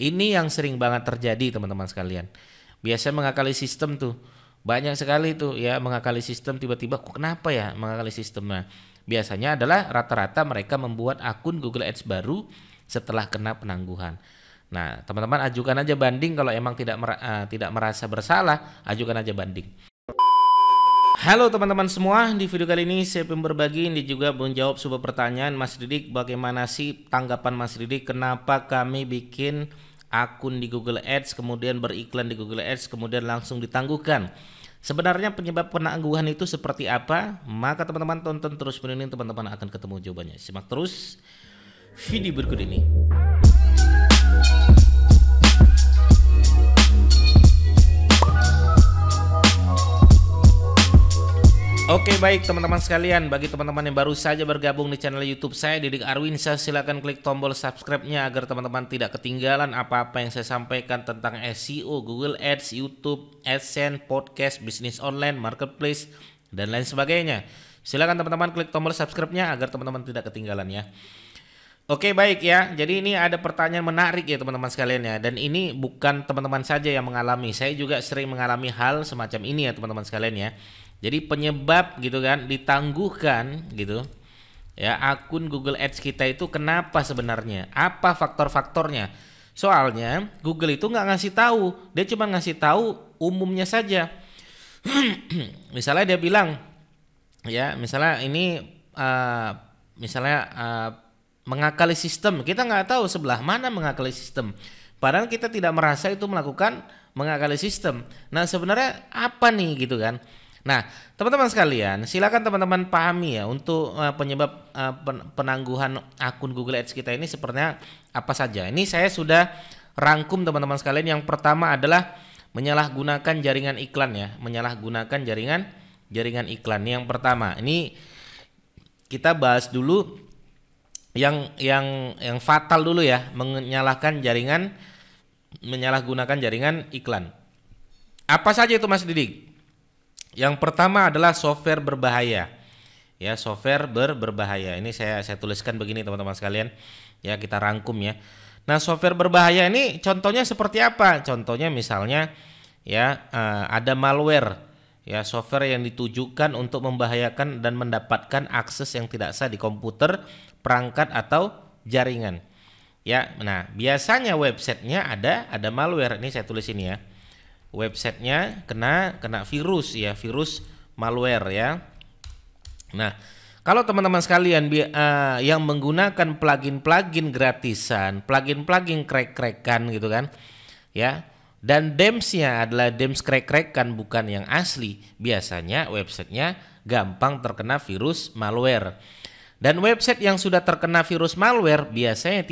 Ini yang sering banget terjadi teman-teman sekalian. Biasa mengakali sistem tuh. Banyak sekali tuh ya mengakali sistem tiba-tiba kok kenapa ya mengakali sistem. Nah, biasanya adalah rata-rata mereka membuat akun Google Ads baru setelah kena penangguhan. Nah, teman-teman ajukan aja banding kalau emang tidak merasa bersalah, ajukan aja banding. Halo teman-teman semua, di video kali ini saya ingin berbagi ini juga menjawab sebuah pertanyaan Mas Didik. Bagaimana sih tanggapan Mas Didik kenapa kami bikin akun di Google Ads kemudian beriklan di Google Ads kemudian langsung ditangguhkan? Sebenarnya penyebab penangguhan itu seperti apa? Maka teman-teman tonton terus video ini, teman-teman akan ketemu jawabannya. Simak terus video berikut ini. Oke, baik teman-teman sekalian, bagi teman-teman yang baru saja bergabung di channel YouTube saya Didik Arwinsyah, silakan klik tombol subscribe-nya agar teman-teman tidak ketinggalan apa-apa yang saya sampaikan tentang SEO, Google Ads, YouTube, AdSense, podcast, bisnis online, marketplace, dan lain sebagainya. Silakan teman-teman klik tombol subscribe-nya agar teman-teman tidak ketinggalan ya. Oke, baik ya. Jadi ini ada pertanyaan menarik ya teman-teman sekalian ya. Dan ini bukan teman-teman saja yang mengalami. Saya juga sering mengalami hal semacam ini ya teman-teman sekalian ya. Jadi penyebab gitu kan ditangguhkan gitu ya akun Google Ads kita itu kenapa sebenarnya? Apa faktor-faktornya? Soalnya Google itu nggak ngasih tahu. Dia cuma ngasih tahu umumnya saja. Misalnya dia bilang ya, misalnya ini mengakali sistem, kita nggak tahu sebelah mana mengakali sistem. Padahal kita tidak merasa itu melakukan mengakali sistem. Nah sebenarnya apa nih gitu kan? Nah teman-teman sekalian, silakan teman-teman pahami ya untuk penyebab penangguhan akun Google Ads kita ini sebenarnya apa saja. Ini saya sudah rangkum teman-teman sekalian. Yang pertama adalah menyalahgunakan jaringan iklan ya, menyalahgunakan jaringan iklan. Yang pertama ini kita bahas dulu yang fatal dulu ya, menyalahgunakan jaringan iklan. Apa saja itu Mas Didik? Yang pertama adalah software berbahaya. Ya, software berbahaya. Ini saya tuliskan begini teman-teman sekalian. Ya, kita rangkum ya. Nah, software berbahaya ini contohnya seperti apa? Contohnya misalnya ya ada malware. Ya, software yang ditujukan untuk membahayakan dan mendapatkan akses yang tidak sah di komputer, perangkat atau jaringan. Ya, nah biasanya websitenya ada malware. Ini saya tulis ini ya. Websitenya kena virus ya, virus malware ya. Nah, kalau teman-teman sekalian yang menggunakan plugin gratisan, plugin crack-crackan gitu kan, ya, dan DEMS-nya adalah DEMS crack-crackan bukan yang asli, biasanya websitenya gampang terkena virus malware. Dan website yang sudah terkena virus malware biasanya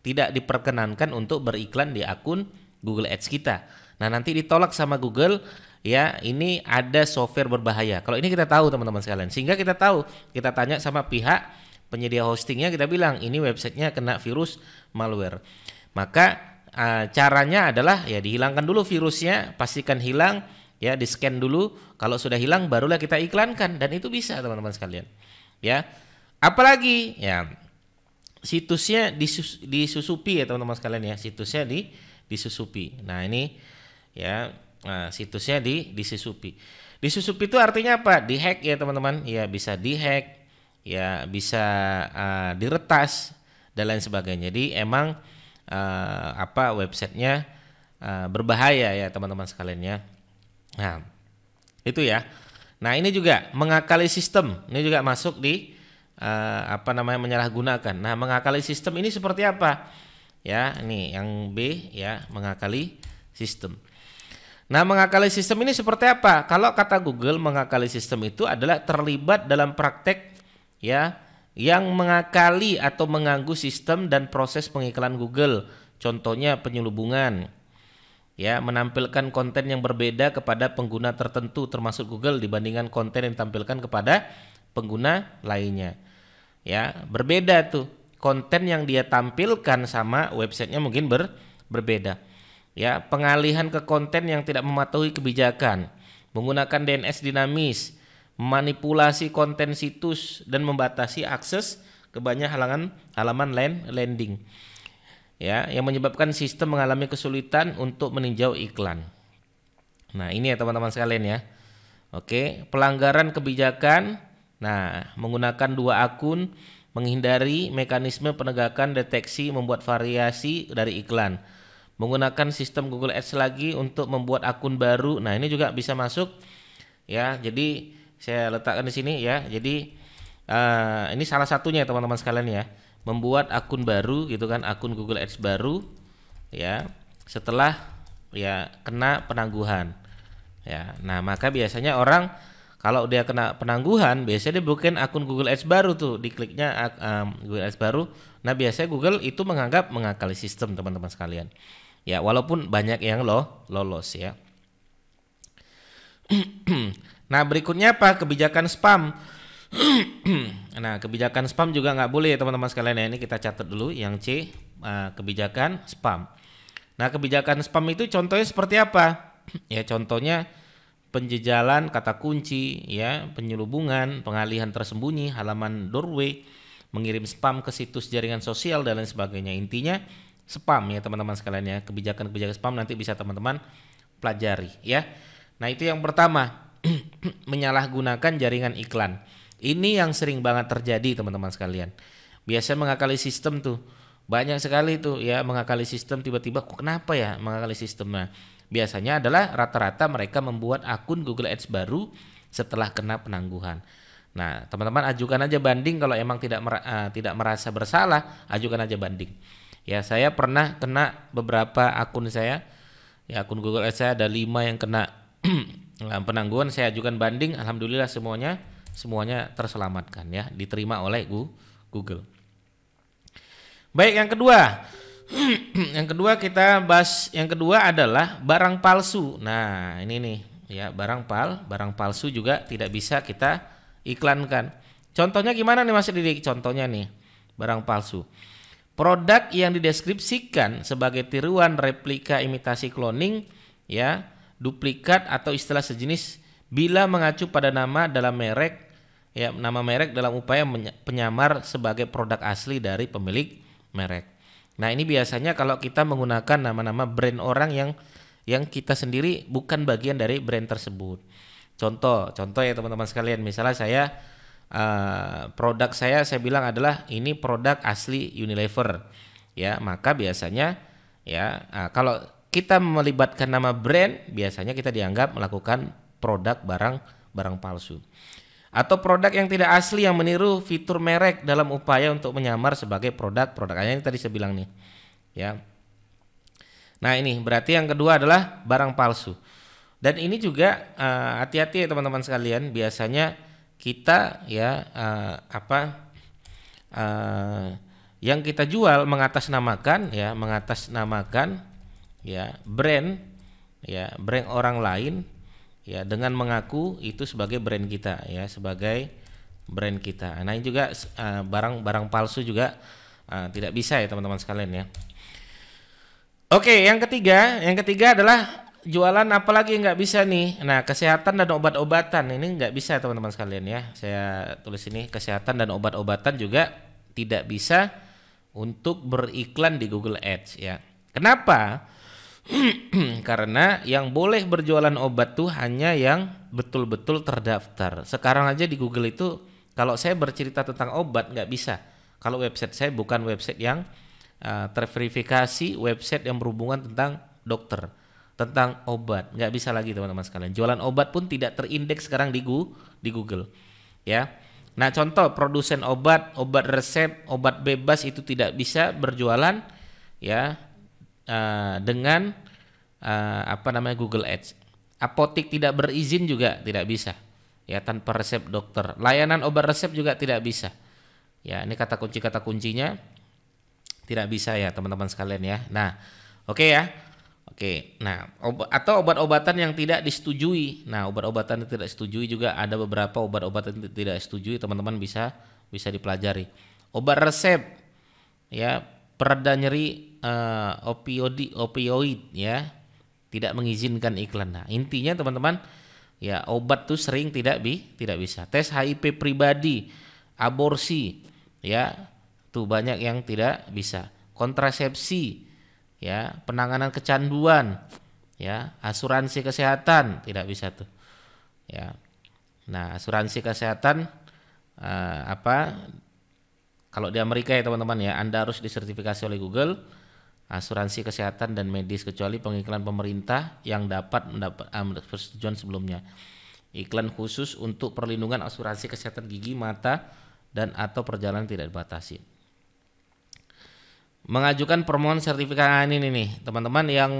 tidak diperkenankan untuk beriklan di akun Google Ads kita. Nah, nanti ditolak sama Google ya, ini ada software berbahaya. Kalau ini kita tahu teman-teman sekalian, sehingga kita tahu, kita tanya sama pihak penyedia hostingnya, kita bilang ini websitenya kena virus malware. Maka caranya adalah ya dihilangkan dulu virusnya, pastikan hilang ya, di-scan dulu. Kalau sudah hilang barulah kita iklankan, dan itu bisa teman-teman sekalian. Ya. Apalagi ya situsnya disusupi ya teman-teman sekalian ya, situsnya disusupi. Nah, ini ya, situsnya disusupi. Disusupi itu artinya apa? Dihack ya teman-teman. Ya, bisa dihack, ya bisa diretas dan lain sebagainya. Jadi emang websitenya berbahaya ya teman-teman sekalian ya. Nah, itu ya. Nah, ini juga mengakali sistem. Ini juga masuk di menyalahgunakan. Nah, mengakali sistem ini seperti apa? Ya, ini yang B ya, mengakali sistem. Nah, mengakali sistem ini seperti apa? Kalau kata Google, mengakali sistem itu adalah terlibat dalam praktek ya yang mengakali atau mengganggu sistem dan proses pengiklan Google. Contohnya penyelubungan. Ya, menampilkan konten yang berbeda kepada pengguna tertentu termasuk Google dibandingkan konten yang ditampilkan kepada pengguna lainnya. Ya, berbeda tuh. Konten yang dia tampilkan sama websitenya mungkin berbeda. Ya, pengalihan ke konten yang tidak mematuhi kebijakan, menggunakan DNS dinamis, memanipulasi konten situs dan membatasi akses ke banyak halaman landing. ya, yang menyebabkan sistem mengalami kesulitan untuk meninjau iklan. Nah, ini ya teman-teman sekalian ya. Oke, pelanggaran kebijakan. Nah, menggunakan 2 akun, menghindari mekanisme penegakan deteksi membuat variasi dari iklan. Menggunakan sistem Google Ads lagi untuk membuat akun baru. Nah, ini juga bisa masuk ya. Jadi saya letakkan di sini ya. Jadi ini salah satunya teman-teman sekalian ya. Membuat akun baru gitu kan, akun Google Ads baru ya setelah ya kena penangguhan. Ya, nah maka biasanya orang kalau dia kena penangguhan, biasanya dia bikin akun Google Ads baru tuh, dikliknya Google Ads baru. Nah biasanya Google itu menganggap mengakali sistem teman-teman sekalian. Ya walaupun banyak yang lolos ya. Nah berikutnya apa? Kebijakan spam. Nah kebijakan spam juga nggak boleh ya teman-teman sekalian ya. Ini kita catat dulu yang C, kebijakan spam. Nah kebijakan spam itu contohnya seperti apa? Ya contohnya penjejalan kata kunci, ya penyelubungan, pengalihan tersembunyi, halaman doorway, mengirim spam ke situs jaringan sosial dan lain sebagainya. Intinya spam ya teman-teman sekalian ya. Kebijakan-kebijakan spam nanti bisa teman-teman pelajari ya. Nah itu yang pertama, menyalahgunakan jaringan iklan. Ini yang sering banget terjadi teman-teman sekalian. Biasa mengakali sistem tuh. Banyak sekali tuh ya mengakali sistem, tiba-tiba kok kenapa ya mengakali sistem. Nah, biasanya adalah rata-rata mereka membuat akun Google Ads baru setelah kena penangguhan. Nah, teman-teman ajukan aja banding kalau emang tidak merasa bersalah, ajukan aja banding. Ya, saya pernah kena beberapa akun saya. Ya, akun Google Ads saya ada 5 yang kena penangguhan, saya ajukan banding, alhamdulillah semuanya terselamatkan ya, diterima oleh Google. Baik, yang kedua. Yang kedua kita bahas, yang kedua adalah barang palsu. Nah, ini nih ya, barang palsu juga tidak bisa kita iklankan. Contohnya gimana nih Mas Didik? Contohnya nih, barang palsu. Produk yang dideskripsikan sebagai tiruan, replika, imitasi, cloning, ya, duplikat atau istilah sejenis bila mengacu pada nama dalam merek, ya, nama merek dalam upaya penyamar sebagai produk asli dari pemilik merek. Nah ini biasanya kalau kita menggunakan nama-nama brand orang yang kita sendiri bukan bagian dari brand tersebut. Contoh ya teman-teman sekalian, misalnya saya produk saya bilang adalah ini produk asli Unilever, ya maka biasanya ya kalau kita melibatkan nama brand biasanya kita dianggap melakukan produk barang palsu. Atau produk yang tidak asli yang meniru fitur merek dalam upaya untuk menyamar sebagai produk ini tadi saya bilang nih ya. Nah ini berarti yang kedua adalah barang palsu. Dan ini juga hati-hati ya teman-teman sekalian, biasanya kita ya yang kita jual mengatasnamakan brand orang lain ya dengan mengaku itu sebagai brand kita ya, sebagai brand kita. Nah ini juga barang palsu juga tidak bisa ya teman-teman sekalian ya. Oke, yang ketiga adalah jualan apalagi nggak bisa nih. Nah kesehatan dan obat-obatan ini nggak bisa teman-teman sekalian ya. Saya tulis ini, kesehatan dan obat-obatan juga tidak bisa untuk beriklan di Google Ads ya. Kenapa? Karena yang boleh berjualan obat tuh hanya yang betul-betul terdaftar. Sekarang aja di Google itu kalau saya bercerita tentang obat nggak bisa. Kalau website saya bukan website yang terverifikasi, website yang berhubungan tentang dokter, tentang obat, nggak bisa lagi teman-teman sekalian. Jualan obat pun tidak terindeks sekarang di Google, ya. Nah contoh produsen obat resep, obat bebas itu tidak bisa berjualan, ya. Dengan Google Ads. Apotik tidak berizin juga tidak bisa ya, tanpa resep dokter. Layanan obat resep juga tidak bisa ya. Ini kata kuncinya tidak bisa ya teman-teman sekalian ya. Nah oke ya. Oke, nah atau obat-obatan yang tidak disetujui. Nah obat-obatan yang tidak disetujui juga ada beberapa obat-obatan yang tidak disetujui, teman-teman bisa dipelajari. Obat resep ya, pereda nyeri, opioid ya, tidak mengizinkan iklan. Nah intinya teman-teman ya, obat tuh sering tidak bisa. Tes HIV pribadi, aborsi ya, tuh banyak yang tidak bisa. kontrasepsi, ya, penanganan kecanduan, ya, asuransi kesehatan, tidak bisa tuh. Ya. Nah, asuransi kesehatan kalau di Amerika ya teman-teman ya, Anda harus disertifikasi oleh Google asuransi kesehatan dan medis kecuali pengiklan pemerintah yang dapat mendapat persetujuan sebelumnya. Iklan khusus untuk perlindungan asuransi kesehatan gigi, mata, dan atau perjalanan tidak dibatasi. Mengajukan permohonan sertifikat ini nih teman-teman yang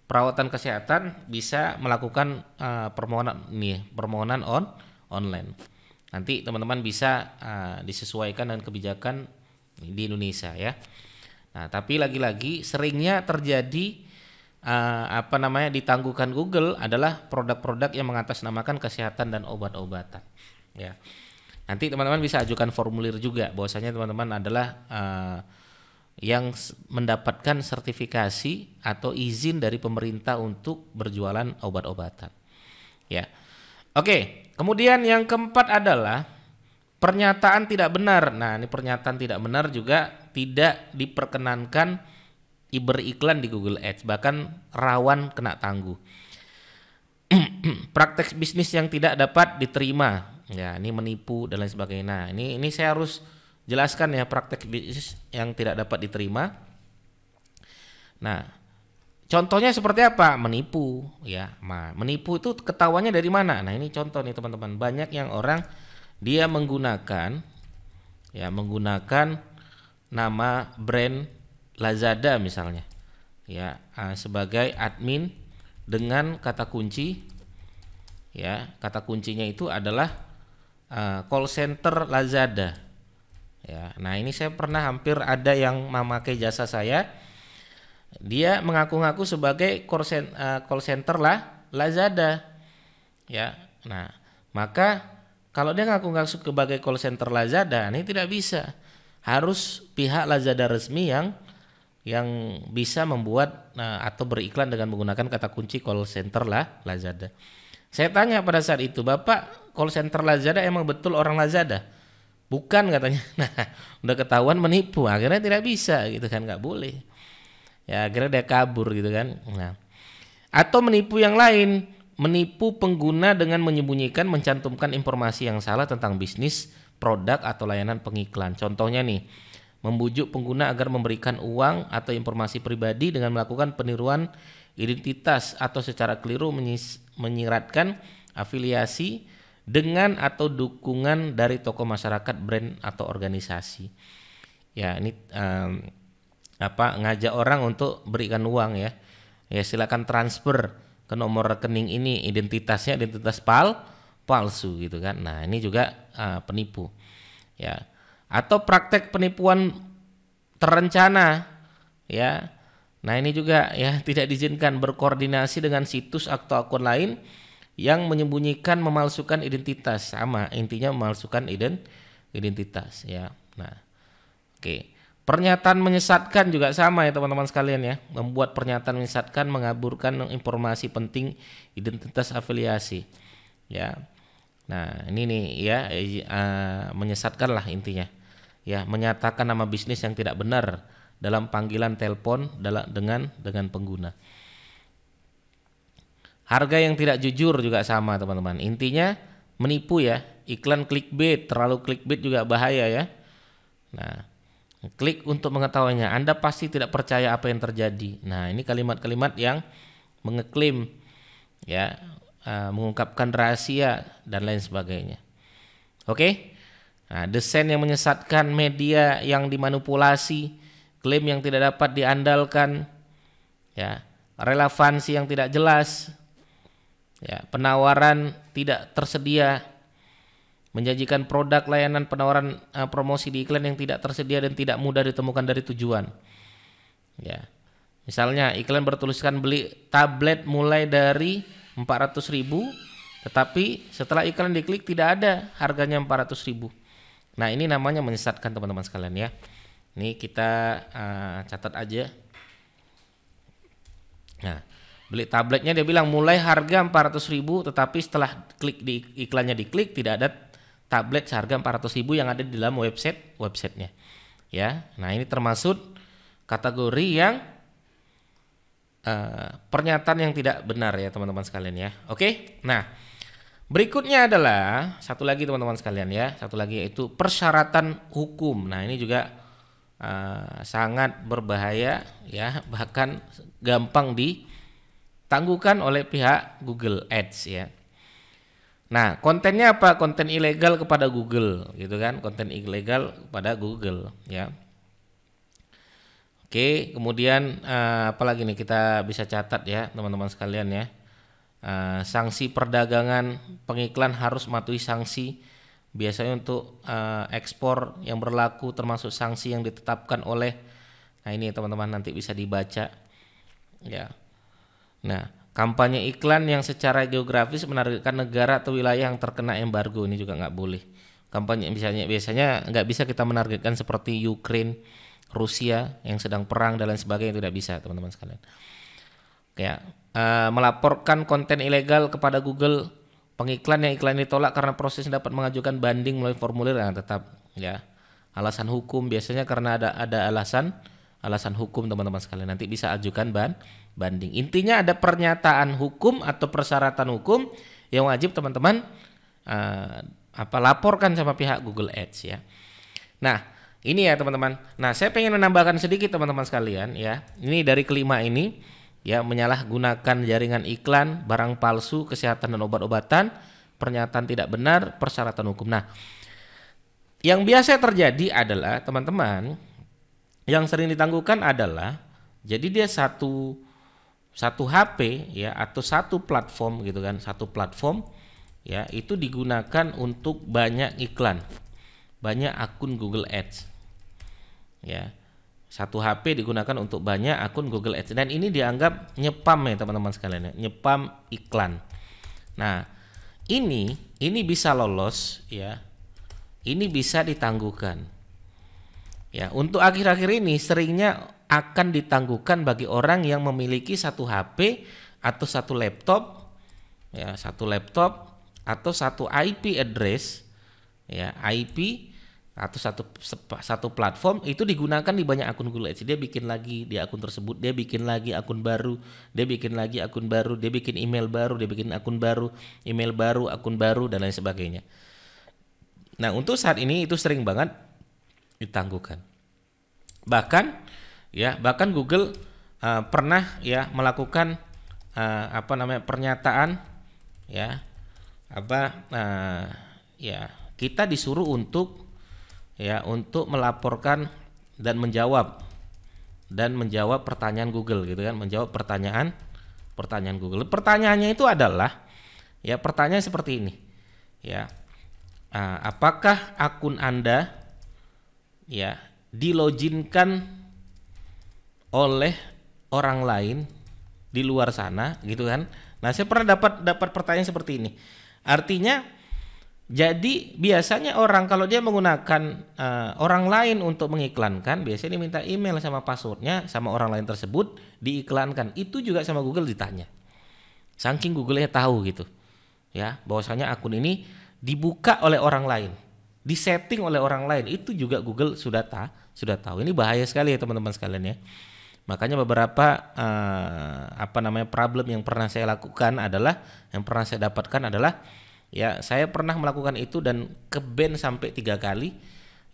perawatan kesehatan bisa melakukan permohonan online. Nanti teman-teman bisa disesuaikan dengan kebijakan di Indonesia ya. Nah, tapi lagi-lagi seringnya terjadi ditangguhkan Google adalah produk-produk yang mengatasnamakan kesehatan dan obat-obatan. Ya. Nanti teman-teman bisa ajukan formulir juga bahwasanya teman-teman adalah yang mendapatkan sertifikasi atau izin dari pemerintah untuk berjualan obat-obatan. Ya. Oke, kemudian yang keempat adalah pernyataan tidak benar. Nah, ini pernyataan tidak benar juga tidak diperkenankan beriklan di Google Ads, bahkan rawan kena tangguh. Praktek bisnis yang tidak dapat diterima. Ya, ini menipu dan lain sebagainya. Nah, ini saya harus jelaskan ya praktek bisnis yang tidak dapat diterima. Nah, contohnya seperti apa? Menipu, ya. Nah, menipu itu ketahuannya dari mana? Nah, ini contoh nih teman-teman. Banyak yang orang dia menggunakan nama brand Lazada misalnya, ya, sebagai admin dengan kata kunci, ya, kata kuncinya itu adalah call center Lazada. Ya, nah ini saya pernah hampir ada yang memakai jasa saya. Dia mengaku-ngaku sebagai call center Lazada. Ya, nah maka kalau dia ngaku-ngaku sebagai call center Lazada, ini tidak bisa. Harus pihak Lazada resmi yang bisa membuat atau beriklan dengan menggunakan kata kunci call center Lazada. Saya tanya pada saat itu, Bapak call center Lazada emang betul orang Lazada? Bukan katanya. Nah, udah ketahuan menipu, akhirnya tidak bisa gitu kan, nggak boleh. Ya akhirnya dia kabur gitu kan. Nah, atau menipu yang lain, menipu pengguna dengan menyembunyikan, mencantumkan informasi yang salah tentang bisnis, produk atau layanan pengiklan. Contohnya nih, membujuk pengguna agar memberikan uang atau informasi pribadi dengan melakukan peniruan identitas atau secara keliru menyiratkan afiliasi dengan atau dukungan dari tokoh masyarakat, brand atau organisasi. Ya, ini ngajak orang untuk berikan uang ya. Ya, silakan transfer ke nomor rekening ini, identitas palsu gitu kan. Nah, ini juga penipu. Ya. Atau praktek penipuan terencana ya. Nah, ini juga ya tidak diizinkan berkoordinasi dengan situs atau akun lain yang menyembunyikan, memalsukan identitas. Sama, intinya memalsukan identitas ya. Nah, oke. Pernyataan menyesatkan juga sama ya teman-teman sekalian ya. Membuat pernyataan menyesatkan, mengaburkan informasi penting identitas afiliasi. Ya. Nah, ini nih ya menyesatkan lah intinya. Ya, menyatakan nama bisnis yang tidak benar dalam panggilan telepon dengan pengguna. Harga yang tidak jujur juga sama teman-teman. Intinya menipu ya. Iklan clickbait, terlalu clickbait juga bahaya ya. Nah, klik untuk mengetahuinya. Anda pasti tidak percaya apa yang terjadi. Nah, ini kalimat-kalimat yang mengeklaim ya, mengungkapkan rahasia dan lain sebagainya. Oke? Nah, desain yang menyesatkan, media yang dimanipulasi, klaim yang tidak dapat diandalkan, ya, relevansi yang tidak jelas, ya, penawaran tidak tersedia, menjanjikan produk, layanan, penawaran promosi di iklan yang tidak tersedia dan tidak mudah ditemukan dari tujuan. Ya, misalnya iklan bertuliskan beli tablet mulai dari 400.000, tetapi setelah iklan diklik tidak ada harganya 400.000. Nah, ini namanya menyesatkan teman-teman sekalian ya. Ini kita catat aja. Nah, beli tabletnya dia bilang mulai harga 400.000, tetapi setelah klik di iklannya diklik tidak ada tablet seharga 400.000 yang ada di dalam websitenya. ya. Nah, ini termasuk kategori yang pernyataan yang tidak benar ya teman-teman sekalian ya. Oke. Nah, berikutnya adalah satu lagi teman-teman sekalian ya. Satu lagi yaitu persyaratan hukum. Nah, ini juga sangat berbahaya ya, bahkan gampang ditangguhkan oleh pihak Google Ads ya. Nah, kontennya apa? Konten ilegal kepada Google gitu kan. Konten ilegal kepada Google ya. Oke, kemudian apalagi nih kita bisa catat ya teman-teman sekalian ya. Sanksi perdagangan pengiklan harus mematuhi sanksi biasanya untuk ekspor yang berlaku termasuk sanksi yang ditetapkan oleh. Nah, ini teman-teman nanti bisa dibaca ya. Nah, kampanye iklan yang secara geografis menargetkan negara atau wilayah yang terkena embargo ini juga nggak boleh. Kampanye biasanya nggak bisa kita menargetkan seperti Ukraine, Rusia yang sedang perang dan lain sebagainya, tidak bisa teman-teman sekalian. Ya, melaporkan konten ilegal kepada Google, pengiklan yang iklan ditolak karena proses dapat mengajukan banding melalui formulir, nah, tetap ya. Alasan hukum biasanya karena ada alasan hukum teman-teman sekalian, nanti bisa ajukan banding. Intinya ada pernyataan hukum atau persyaratan hukum yang wajib teman-teman laporkan sama pihak Google Ads ya. Nah, ini ya teman-teman. Nah, saya pengen menambahkan sedikit teman-teman sekalian ya. Ini dari kelima ini ya, menyalahgunakan jaringan iklan, barang palsu, kesehatan dan obat-obatan, pernyataan tidak benar, persyaratan hukum. Nah, yang biasa terjadi adalah teman-teman yang sering ditangguhkan adalah jadi dia satu HP ya atau satu platform gitu kan, satu platform ya itu digunakan untuk banyak iklan, banyak akun Google Ads. Ya, satu HP digunakan untuk banyak akun Google Ads dan ini dianggap nyepam ya teman-teman sekalian ya, nyepam iklan. Nah, ini bisa lolos ya, ini bisa ditangguhkan. Ya, untuk akhir-akhir ini seringnya akan ditangguhkan bagi orang yang memiliki satu HP atau satu laptop, ya satu laptop atau satu IP address, ya IP atau satu platform itu digunakan di banyak akun Google Ads. Dia bikin lagi di akun tersebut, dia bikin lagi akun baru, dia bikin lagi akun baru, dia bikin email baru, dia bikin akun baru, email baru, akun baru dan lain sebagainya. Nah, untuk saat ini itu sering banget ditangguhkan. Bahkan Google pernah ya melakukan pernyataan ya kita disuruh untuk melaporkan dan menjawab pertanyaan Google gitu kan, menjawab pertanyaan Google. Pertanyaannya itu adalah ya pertanyaan seperti ini ya, apakah akun Anda ya diloginkan oleh orang lain di luar sana gitu kan. Nah, saya pernah dapat pertanyaan seperti ini. Artinya jadi biasanya orang kalau dia menggunakan orang lain untuk mengiklankan, biasanya diminta email sama passwordnya sama orang lain tersebut diiklankan. Itu juga sama Google ditanya. Saking Google-nya tahu gitu. Ya, bahwasanya akun ini dibuka oleh orang lain, disetting oleh orang lain. Itu juga Google sudah tahu. Ini bahaya sekali ya teman-teman sekalian ya. Makanya beberapa problem yang pernah saya lakukan adalah, yang pernah saya dapatkan adalah ya saya pernah melakukan itu dan ke-ban sampai 3 kali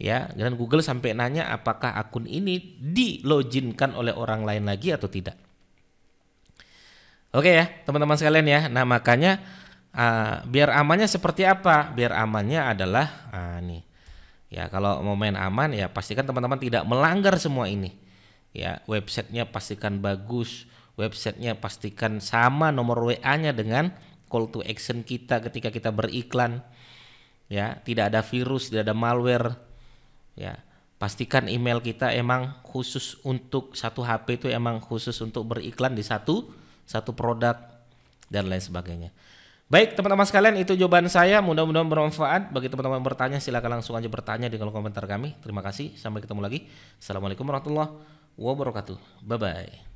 ya, dan Google sampai nanya apakah akun ini diloginkan oleh orang lain lagi atau tidak. Oke ya teman-teman sekalian ya. Nah, makanya biar amannya seperti apa? Biar amannya adalah nih ya, kalau mau main aman ya pastikan teman-teman tidak melanggar semua ini. Ya, websitenya pastikan bagus, websitenya pastikan sama nomor WA-nya dengan call to action kita ketika kita beriklan. Ya, tidak ada virus, tidak ada malware. Ya, pastikan email kita emang khusus untuk satu HP, itu emang khusus untuk beriklan di satu produk dan lain sebagainya. Baik teman-teman sekalian, itu jawaban saya, mudah-mudahan bermanfaat. Bagi teman-teman bertanya silakan langsung aja bertanya di kolom komentar kami. Terima kasih, sampai ketemu lagi. Assalamualaikum warahmatullahi wabarakatuh. Bye bye.